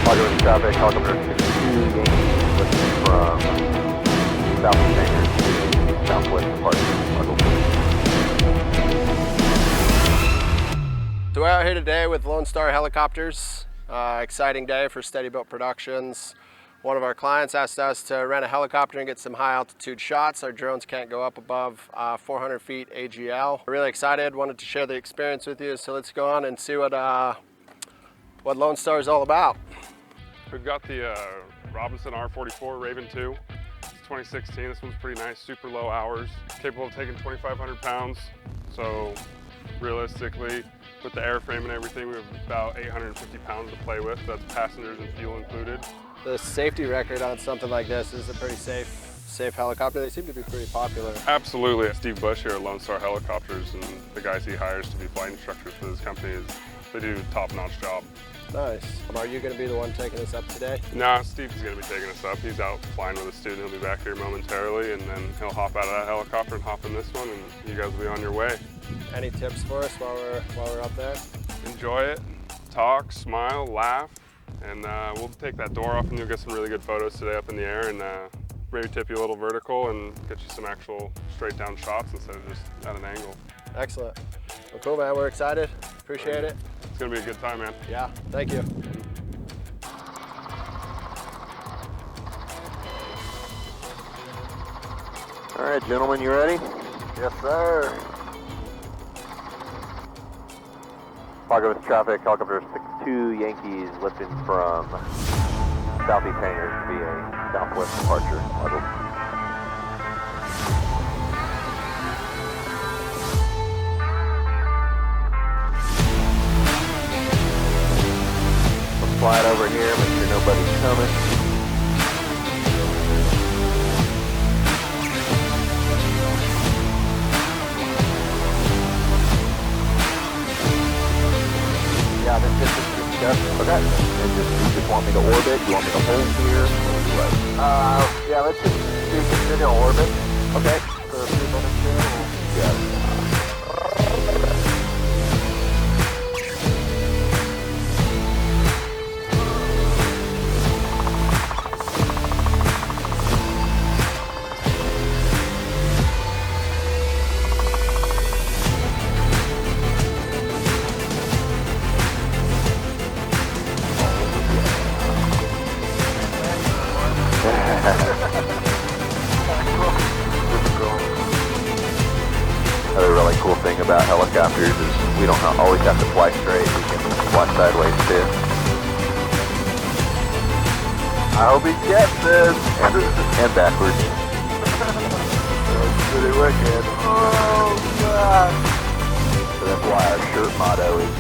Lonestar Traffic, Helicopters 62, Yankees, lifting from southeast hangar to southwest departure. So we're out here today with Lonestar Helicopters. Exciting day for SteadyBuilt Productions. One of our clients asked us to rent a helicopter and get some high altitude shots. Our drones can't go up above 400 feet AGL. We're really excited, wanted to share the experience with you, so let's go on and see what Lonestar is all about. We've got the Robinson R44 Raven 2. It's 2016, this one's pretty nice, super low hours, capable of taking 2,500 pounds. So realistically, with the airframe and everything, we have about 850 pounds to play with. That's passengers and fuel included. The safety record on something like this is a pretty safe helicopter. They seem to be pretty popular. Absolutely. Steve Bush here at Lonestar Helicopters, and the guys he hires to be flight instructors for this company, they do a top-notch job. Nice. Are you going to be the one taking us up today? Nah, Steve's going to be taking us up. He's out flying with a student. He'll be back here momentarily, and then he'll hop out of that helicopter and hop in this one, and you guys will be on your way. Any tips for us while we're up there? Enjoy it, talk, smile, laugh, and we'll take that door off and you'll get some really good photos today up in the air, and maybe tip you a little vertical and get you some actual straight down shots instead of just at an angle. Excellent. Well, cool, man. We're excited. Appreciate it. It's going to be a good time, man. Yeah, thank you. All right, gentlemen, you ready? Yes, sir. Lonestar Traffic, Helicopter 62, Yankees, lifting from southeast hangar to be a southwest departure. Let's fly it over here, make sure nobody's coming. Yeah, this is discussed. Okay. And you just want me to orbit? You want me to hold here? Yeah, let's just do continual orbit. Okay. For a few minutes here. Yeah. Another really cool thing about helicopters is we don't always have to fly straight. We can fly sideways too. I hope he gets this. And backwards. That's pretty wicked. Oh, God. So that's why our shirt motto is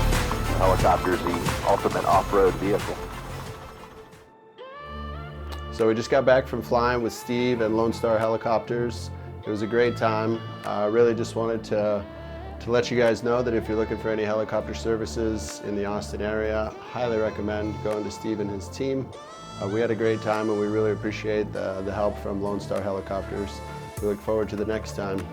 helicopters, the ultimate off-road vehicle. So we just got back from flying with Steve and Lonestar Helicopters. It was a great time. Really just wanted to let you guys know that if you're looking for any helicopter services in the Austin area, highly recommend going to Steve and his team. We had a great time and we really appreciate the help from Lonestar Helicopters. We look forward to the next time.